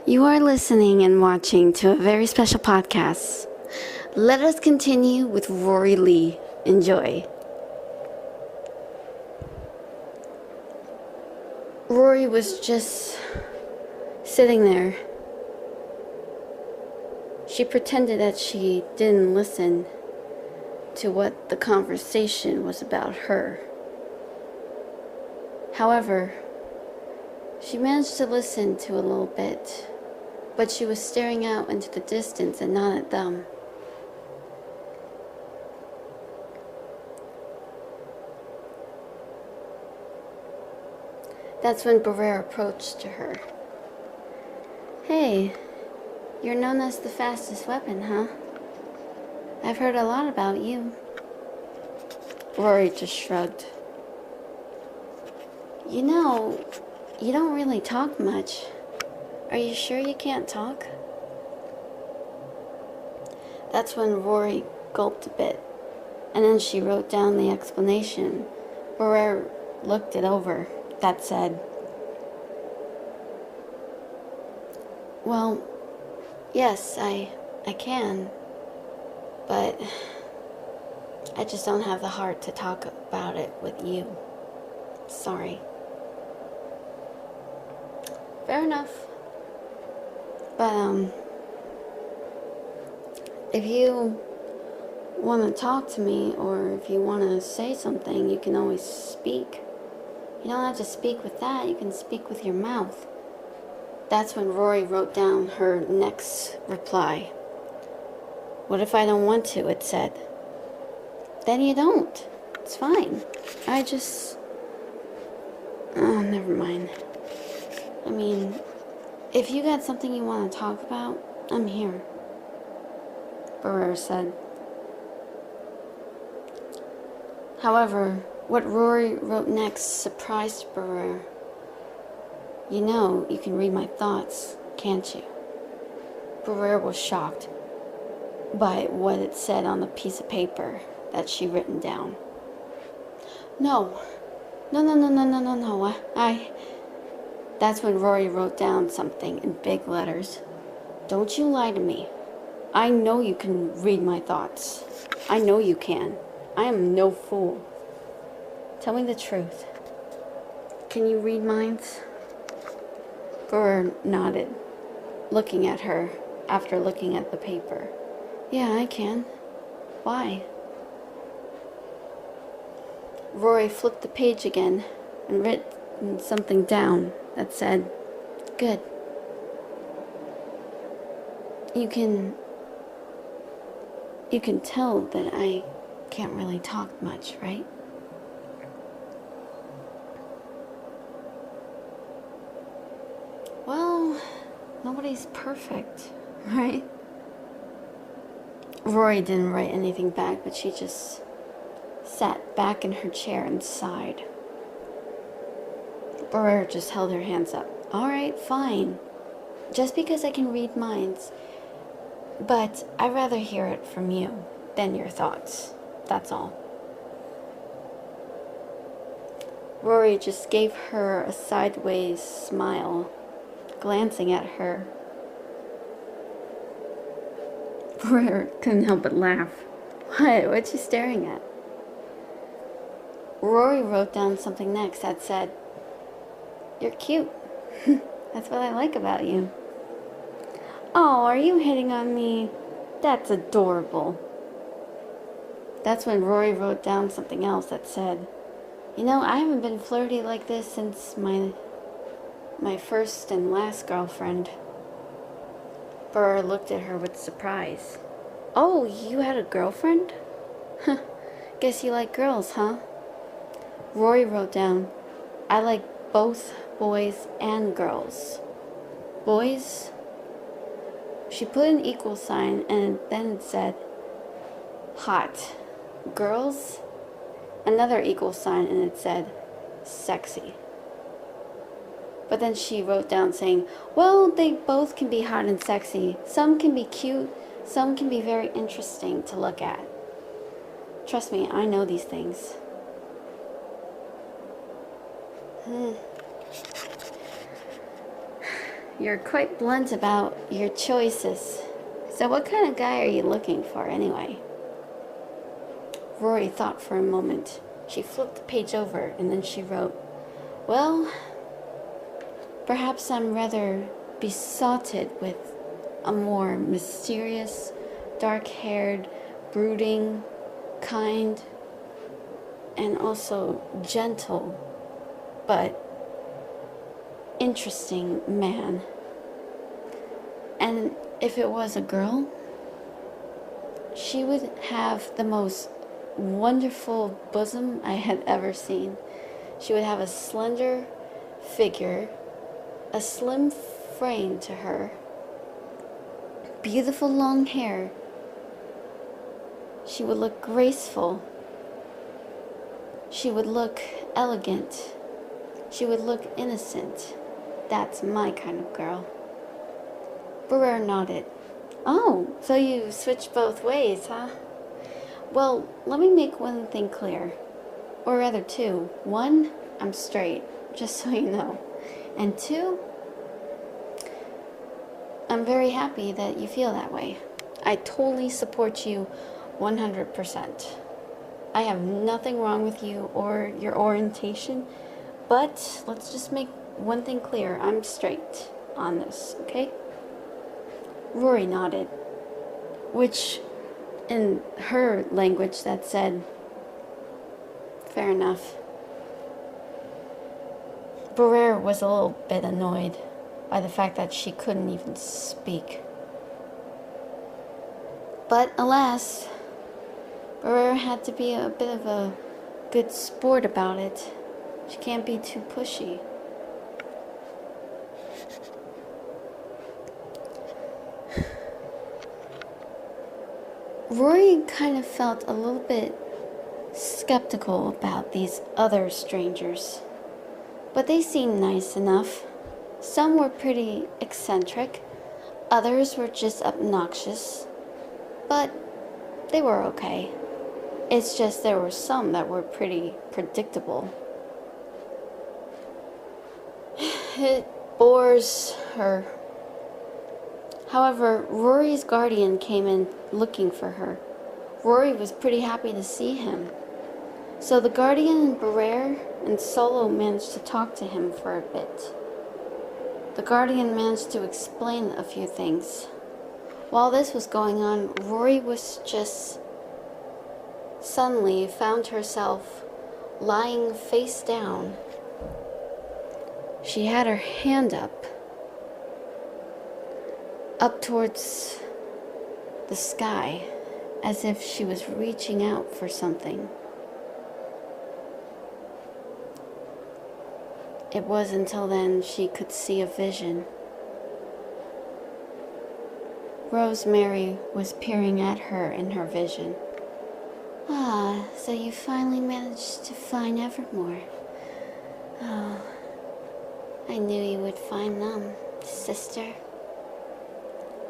You are listening and watching to a very special podcast. Let us continue with Rory Leigh. Enjoy. Rory was just sitting there. She pretended that she didn't listen to what the conversation was about her. However, she managed to listen to a little bit, but she was staring out into the distance and not at them. That's when Barrera approached to her. Hey, you're known as the fastest weapon, huh? I've heard a lot about you. Rory just shrugged. You know, you don't really talk much. Are you sure you can't talk? That's when Rory gulped a bit, and then she wrote down the explanation. Barrera looked it over. That said, well, yes, I can, but I just don't have the heart to talk about it with you. Sorry. Fair enough. But, if you want to talk to me, or if you want to say something, you can always speak. You don't have to speak with that, you can speak with your mouth. That's when Rory wrote down her next reply. What if I don't want to, it said. Then you don't. It's fine. Oh, never mind. I mean, if you got something you want to talk about, I'm here. Barrera said. However, what Rory wrote next surprised Barrera. You know, you can read my thoughts, can't you? Barrera was shocked by what it said on the piece of paper that she'd written down. No. That's when Rory wrote down something in big letters. Don't you lie to me. I know you can read my thoughts. I know you can. I am no fool. Tell me the truth. Can you read minds? Barrera nodded, looking at her after looking at the paper. Yeah, I can. Why? Rory flipped the page again and written something down that said, Good. You can tell that I can't really talk much, right? Well, nobody's perfect, right? Rory didn't write anything back, but she just sat back in her chair and sighed. Barrera just held her hands up. All right, fine. Just because I can read minds. But I'd rather hear it from you than your thoughts. That's all. Rory just gave her a sideways smile, glancing at her. Barrera couldn't help but laugh. What you staring at? Rory wrote down something next that said, You're cute. That's what I like about you. Oh, are you hitting on me? That's adorable. That's when Rory wrote down something else that said, You know, I haven't been flirty like this since my first and last girlfriend. Barrera looked at her with surprise. Oh, you had a girlfriend? Guess you like girls, huh? Rory wrote down, I like both boys and girls. Boys? She put an equal sign and then it said, hot. Girls? Another equal sign and it said, sexy. But then she wrote down saying, well, they both can be hot and sexy. Some can be cute. Some can be very interesting to look at. Trust me, I know these things. You're quite blunt about your choices. So what kind of guy are you looking for anyway? Rory thought for a moment. She flipped the page over and then she wrote, well, perhaps I'm rather besotted with a more mysterious, dark-haired, brooding, kind, and also gentle, but interesting man. And if it was a girl, she would have the most wonderful bosom I had ever seen. She would have a slender figure, a slim frame to her, beautiful long hair. She would look graceful. She would look elegant. She would look innocent. That's my kind of girl. Barrere nodded. Oh, so you switched both ways, huh? Well, let me make one thing clear. Or rather two. One, I'm straight, just so you know. And two, I'm very happy that you feel that way. I totally support you 100%. I have nothing wrong with you or your orientation, but let's just make one thing clear. I'm straight on this, okay? Rory nodded, which in her language that said, fair enough. Barrere was a little bit annoyed by the fact that she couldn't even speak. But alas, Barrere had to be a bit of a good sport about it. She can't be too pushy. Rory kind of felt a little bit skeptical about these other strangers, but they seemed nice enough. Some were pretty eccentric, others were just obnoxious, but they were okay. It's just there were some that were pretty predictable. It bores her. However, Rory's guardian came in looking for her. Rory was pretty happy to see him. So the guardian and Barrere and Solo managed to talk to him for a bit. The guardian managed to explain a few things. While this was going on, Rory was just suddenly found herself lying face down. She had her hand up towards the sky, as if she was reaching out for something. It was until then she could see a vision. Rosemary was peering at her in her vision. Ah, so you finally managed to find Evermore. Oh, I knew you would find them, sister.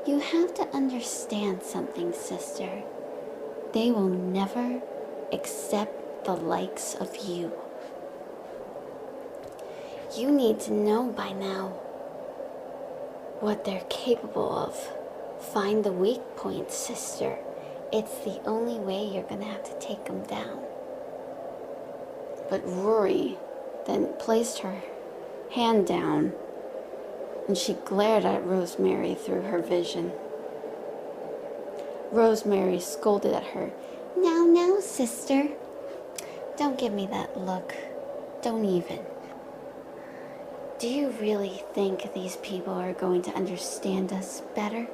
You have to understand something, sister. They will never accept the likes of you. You need to know by now what they're capable of. Find the weak points, sister. It's the only way you're gonna have to take them down. But Rory then placed her hand down and she glared at Rosemary through her vision. Rosemary scolded at her. Now, sister. Don't give me that look. Don't even. Do you really think these people are going to understand us better?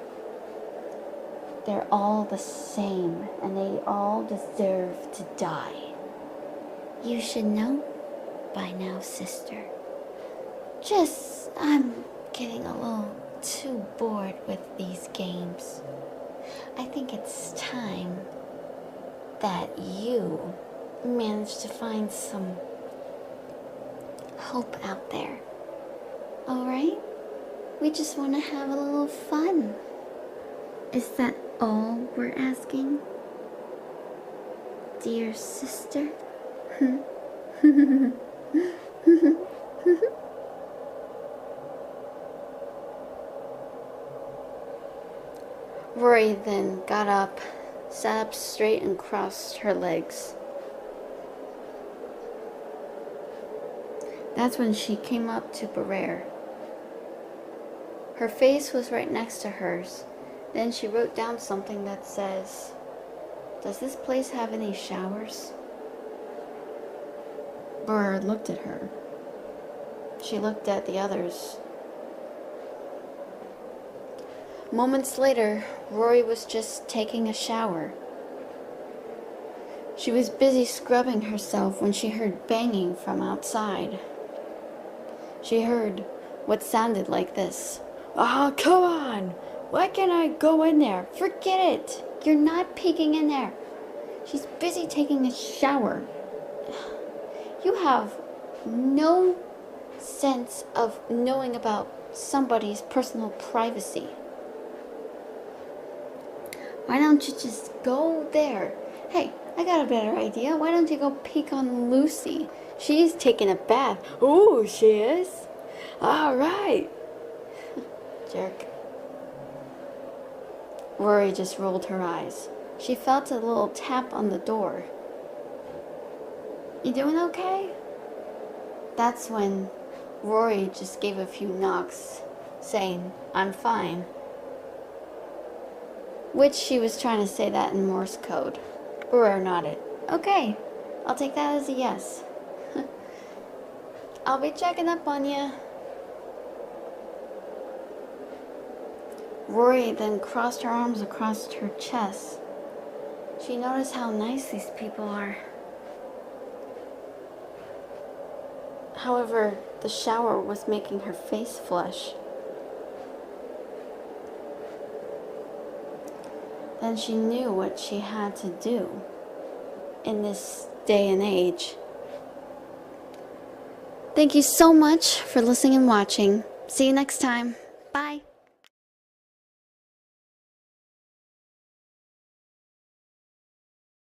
They're all the same, and they all deserve to die. You should know by now, sister. I'm getting a little too bored with these games. I think it's time that you manage to find some hope out there. Alright? We just want to have a little fun. Is that all we're asking? Dear sister? Rory then got up, sat up straight, and crossed her legs. That's when she came up to Barrere. Her face was right next to hers. Then she wrote down something that says, "Does this place have any showers?" Barrere looked at her. She looked at the others. Moments later, Rory was just taking a shower. She was busy scrubbing herself when she heard banging from outside. She heard what sounded like this. "Ah, oh, come on! Why can't I go in there? Forget it! You're not peeking in there. She's busy taking a shower. You have no sense of knowing about somebody's personal privacy. Why don't you just go there? Hey, I got a better idea. Why don't you go peek on Lucy? She's taking a bath." "Ooh, she is? All right." Jerk. Rory just rolled her eyes. She felt a little tap on the door. "You doing okay?" That's when Rory just gave a few knocks, saying, "I'm fine." Which she was trying to say that in Morse code. Barrere nodded. "Okay, I'll take that as a yes." "I'll be checking up on you." Rory then crossed her arms across her chest. She noticed how nice these people are. However, the shower was making her face flush. Then she knew what she had to do in this day and age. Thank you so much for listening and watching. See you next time. Bye.